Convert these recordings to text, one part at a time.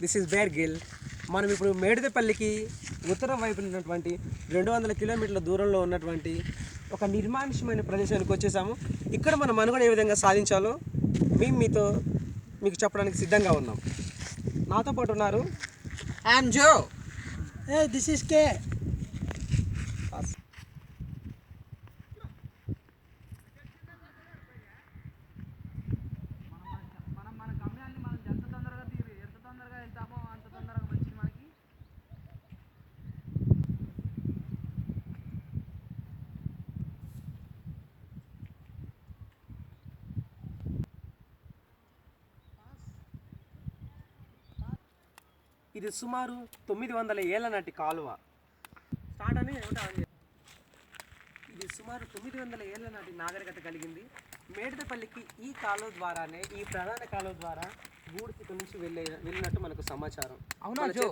This is bear Gill. మనం ఇప్పుడు మేడిదపల్లికి ఉత్తరం వైపు ఉన్నటువంటి 200 కిలోమీటర్ల దూరంలో ఉన్నటువంటి ఒక నిర్మానుష్యమైన ప్రదేశానికి వచ్చేసాము. ఇక్కడ మనం మనుగడ ఏ విధంగా సాధించాలో మీకు చెప్పడానికి సిద్ధంగా ఉన్నాం. నాతో పాటు ఉన్నారు ఐఎమ్ జో. దిస్ ఈస్ కే. ఇది సుమారు 900 ఏళ్ల నాటి కాలువ. ఇది సుమారు 900 ఏళ్ల నాటి నాగరికత కలిగింది. మేడిదపల్లికి ఈ కాలువ ద్వారానే, ఈ ప్రధాన కాలువ ద్వారా గూడ్స్ నుంచి వెళ్ళినట్టు మనకు సమాచారం. అవునా జో?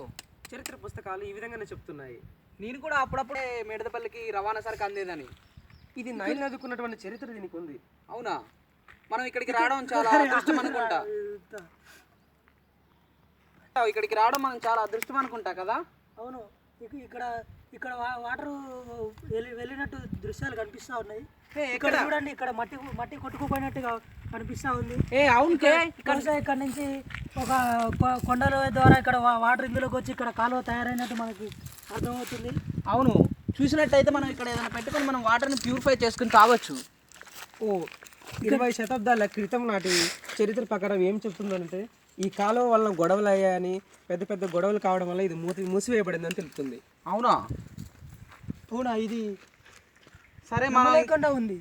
చరిత్ర పుస్తకాలు ఈ విధంగానే చెప్తున్నాయి. నేను కూడా అప్పుడప్పుడే మేడిదపల్లికి రవాణా సరికి అందేదని. ఇది నైల్ నదుకున్నటువంటి చరిత్ర దీనికి ఉంది. అవునా? మనం ఇక్కడికి రావడం చాలా అదృష్టం అనుకుంటా. ఇక్కడికి రావడం మనం చాలా అదృష్టం అనుకుంటా కదా. అవును, ఇక్కడ వాటర్ వెళ్ళినట్టు దృశ్యాలు కనిపిస్తూ ఉన్నాయి. ఇక్కడ చూడండి, ఇక్కడ మట్టి కొట్టుకుపోయినట్టుగా కనిపిస్తూ ఉంది. అవును, ఇక్కడ నుంచి ఒక కొండల ద్వారా ఇక్కడ వాటర్ ఇందులోకి వచ్చి ఇక్కడ కాలువ తయారైనట్టు మనకి అర్థమవుతుంది. అవును, చూసినట్టయితే మనం ఇక్కడ ఏదైనా పెట్టుకొని మనం వాటర్ని ప్యూరిఫై చేసుకుని తాగొచ్చు. 20 శతాబ్దాల క్రితం నాటి చరిత్ర ప్రకారం ఏం చెప్తుందంటే, ఈ కాలువ వలన గొడవలు అయ్యాయని, పెద్ద పెద్ద గొడవలు కావడం వల్ల ఇది మూసివేయబడిందని తెలుపుతుంది. అవునా? ఇది సరే లేకుండా ఉంది.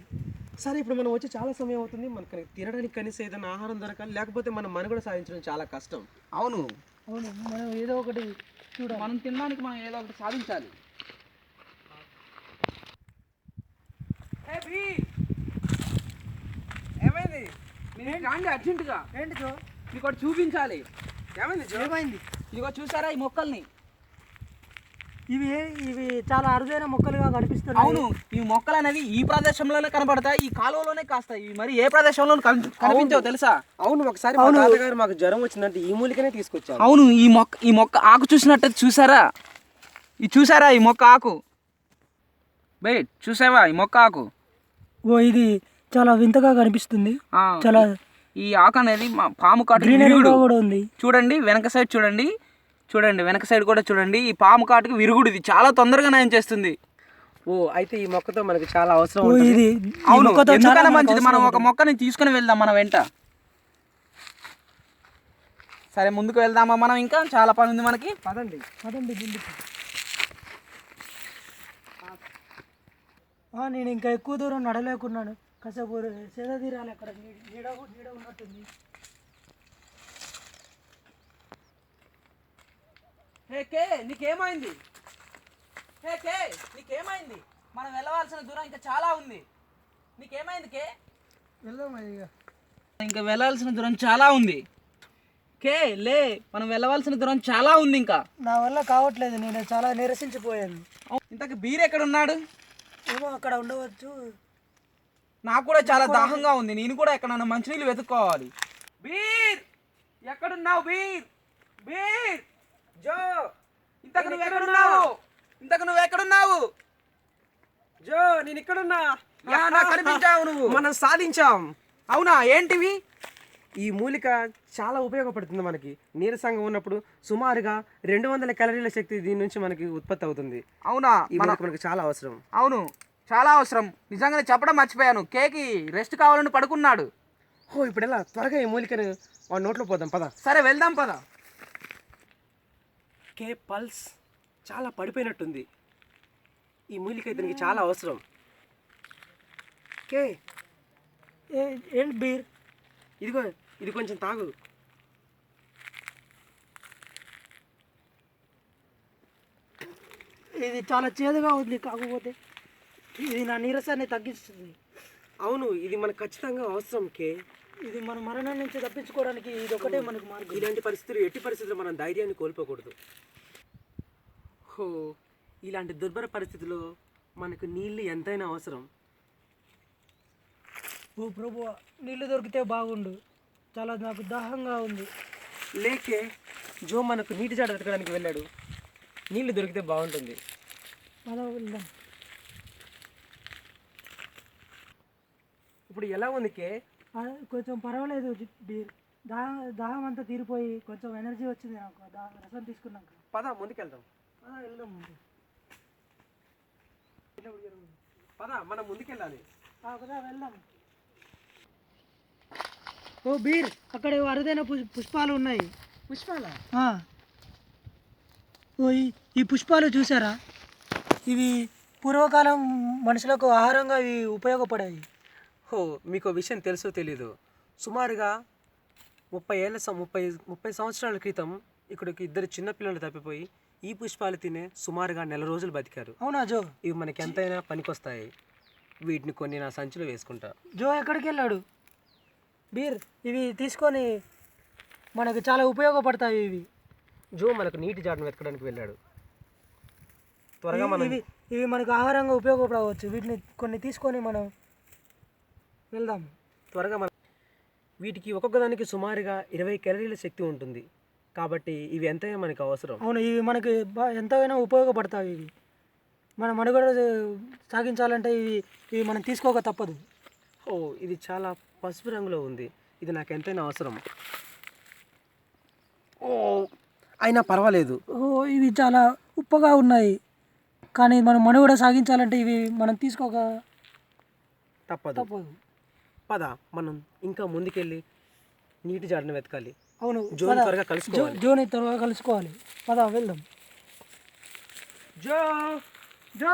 సరే, ఇప్పుడు మనం వచ్చి చాలా సమయం అవుతుంది. మనకి తినడానికి కనీసం ఏదైనా ఆహారం దొరకాలి, లేకపోతే మనం మనుగడ సాధించడం చాలా కష్టం. అవును, మనం ఏదో ఒకటి మనం తినడానికి మనం ఏదో ఒకటి సాధించాలి. ఏమైంది? నేను రాండి అర్జెంటుగా. ఏంటి జో? మీకు ఒకటి చూపించాలి. ఏమైంది? ఇదిగో చూసారా ఈ మొక్కల్ని? ఇవి చాలా అరుదైన మొక్కలుగా కనిపిస్తున్నాయి. అవును, ఈ మొక్కలు అనేవి ఈ ప్రదేశంలోనే కనబడతాయి, ఈ కాలువలోనే కాస్తాయి. మరి ఏ ప్రదేశంలో కనిపించావు తెలుసా? అవును, ఒకసారి మా తాతగారు మాకు జ్వరం వచ్చిందంటే ఈ మూలికనే తీసుకొచ్చారు. అవును, ఈ మొక్క ఆకు చూసినట్టు చూసారా? చూసారా ఈ మొక్క ఆకు? చూసావా ఈ మొక్క ఆకు? ఇది చాలా వింతగా కనిపిస్తుంది. చాలా ఈ ఆకు అనేది పాము కాటు కూడా ఉంది. చూడండి వెనక సైడ్ చూడండి వెనక సైడ్ కూడా చూడండి. ఈ పాము కాటుకు విరుగుడు ఇది చాలా తొందరగా నయం చేస్తుంది. అయితే ఈ మొక్కతో మనకి చాలా అవసరం. అవును, ఎందుకన్నా మంచిది. మనం ఒక మొక్కని తీసుకుని వెళ్దాం మన వెంట. సరే, ముందుకు వెళ్దామా మనం? ఇంకా చాలా పని ఉంది మనకి. పదండి. నేను ఇంకా ఎక్కువ దూరం నడలేకున్నాను. కాసేపు సేద తీరాలి. అక్కడ నీడ ఉన్నట్టుంది. నీకేమైంది? నీకేమైంది? మనం వెళ్ళవలసిన దూరం ఇంకా చాలా ఉంది. నీకేమైంది కే? ఇంకా వెళ్ళాల్సిన దూరం చాలా ఉంది. మనం వెళ్ళవలసిన దూరం చాలా ఉంది. ఇంకా నా వల్ల కావట్లేదు. నేను చాలా నిరసించిపోయాను. ఇంతకు బీర్ ఎక్కడ ఉన్నాడు? ఏమో అక్కడ ఉండవచ్చు. నాకు కూడా చాలా దాహంగా ఉంది. నేను కూడా ఎక్కడన్నా మంచినీళ్ళు వెతుక్కోవాలి. బీర్ ఎక్కడున్నావు? బీర్ జో, ఇంతకు నువ్వు ఎక్కడున్నావు? జో, నేను ఇక్కడున్నా. నాకు కనిపించావు నువ్వు. మనం సాధించాం. అవునా? ఏంటివి? ఈ మూలిక చాలా ఉపయోగపడుతుంది మనకి. నీరసంగా ఉన్నప్పుడు సుమారుగా 200 క్యాలరీల శక్తి దీని నుంచి మనకి ఉత్పత్తి అవుతుంది. అవునా? మనకి చాలా అవసరం. అవును, చాలా అవసరం. నిజంగానే చెప్పడం మర్చిపోయాను. కేకి రెస్ట్ కావాలని పడుకున్నాడు. ఇప్పుడు ఎలా? త్వరగా ఈ మూలికను వాడి నోట్లో పోదాం, పద. సరే, వెళ్దాం, పద. కే పల్స్ చాలా పడిపోయినట్టుంది. ఈ మూలిక ఇతనికి చాలా అవసరం. కే, ఏంటి బీర్? ఇదిగో, ఇది కొంచెం తాగు. ఇది చాలా చేదుగా ఉంది. కాకపోతే ఇది నా నీరసాన్ని తగ్గిస్తుంది. అవును, ఇది మనకు ఖచ్చితంగా అవసరం. కే, ఇది మన మరణం నుంచి తప్పించుకోవడానికి ఇది ఒకటే మనకు మార్గం. ఇలాంటి పరిస్థితులు, ఎట్టి పరిస్థితుల్లో మనం ధైర్యాన్ని కోల్పోకూడదు. ఇలాంటి దుర్భర పరిస్థితుల్లో మనకు నీళ్ళు ఎంతైనా అవసరం. ఓ ప్రభు, నీళ్ళు దొరికితే బాగుండు. చాలా నాకు దాహంగా ఉంది. లేకే జో మనకు నీటి జాడ వెతకడానికి వెళ్ళాడు. నీళ్లు దొరికితే బాగుంటుంది. పద వెళ్దాం. ఇప్పుడు ఎలా ఉంది కే? కొంచెం పర్వాలేదు బీర్. దాహం అంతా తీరిపోయి కొంచెం ఎనర్జీ వచ్చింది నాకు రసం తీసుకున్నాక. పద ముందుకెళ్దాం. వెళ్దాం. పద మనం ముందుకెళ్ళాలి. వెళ్దాం. ఓ బీర్, అక్కడ అరుదైన పుష్పాలు ఉన్నాయి. పుష్పాలా? ఓ ఈ పుష్పాలు చూసారా? ఇవి పూర్వకాలం మనుషులకు ఆహారంగా ఇవి ఉపయోగపడాయి. హో, మీకు విషయం తెలుసో తెలీదు, సుమారుగా 30 సంవత్సరాల క్రితం ఇక్కడికి 2 చిన్నపిల్లలు తప్పిపోయి ఈ పుష్పాలు తినే సుమారుగా 1 నెల రోజులు బతికారు. అవునా జో? ఇవి మనకి ఎంతైనా పనికొస్తాయి. వీటిని కొన్ని నా సంచిలో వేసుకుంటా. జో ఎక్కడికి వెళ్ళాడు? బీర్, ఇవి తీసుకొని మనకు చాలా ఉపయోగపడతాయి. ఇవి జో మనకు నీటి జాడను వెతకడానికి వెళ్ళాడు. త్వరగా మనం ఇవి మనకు ఆహారంగా ఉపయోగపడవచ్చు. వీటిని కొన్ని తీసుకొని మనం వెళ్దాం. త్వరగా మనం వీటికి ఒక్కొక్కదానికి సుమారుగా 20 క్యాలరీల శక్తి ఉంటుంది. కాబట్టి ఇవి ఎంతైనా మనకు అవసరం. అవును, ఇవి మనకి ఎంతైనా ఉపయోగపడతాయి. ఇవి మన మనుగడ సాగించాలంటే ఇవి మనం తీసుకోక తప్పదు. ఓ, ఇది చాలా పసుపు రంగులో ఉంది. ఇది నాకు ఎంతైనా అవసరం. ఓ, అయినా పర్వాలేదు. ఇవి చాలా ఉప్పగా ఉన్నాయి, కానీ మనం మనుగడ సాగించాలంటే ఇవి మనం తీసుకోక తప్పదు. పద మనం ఇంకా ముందుకెళ్ళి నీటి జాడను వెతకాలి. అవును, జోని త్వరగా కలుసుకోవాలి. జోని త్వరగా కలుసుకోవాలి. పద వెళ్దాం. జో జో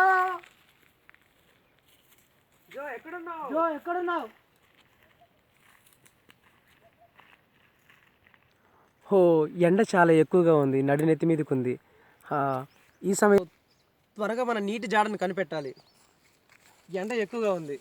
జో ఎక్కడున్నావు? జో ఎక్కడున్నావు? హో, ఎండ చాలా ఎక్కువగా ఉంది. నడినెత్తి మీదకి ఉంది. ఈ సమయం త్వరగా మన నీటి జాడను కనిపెట్టాలి. ఎండ ఎక్కువగా ఉంది.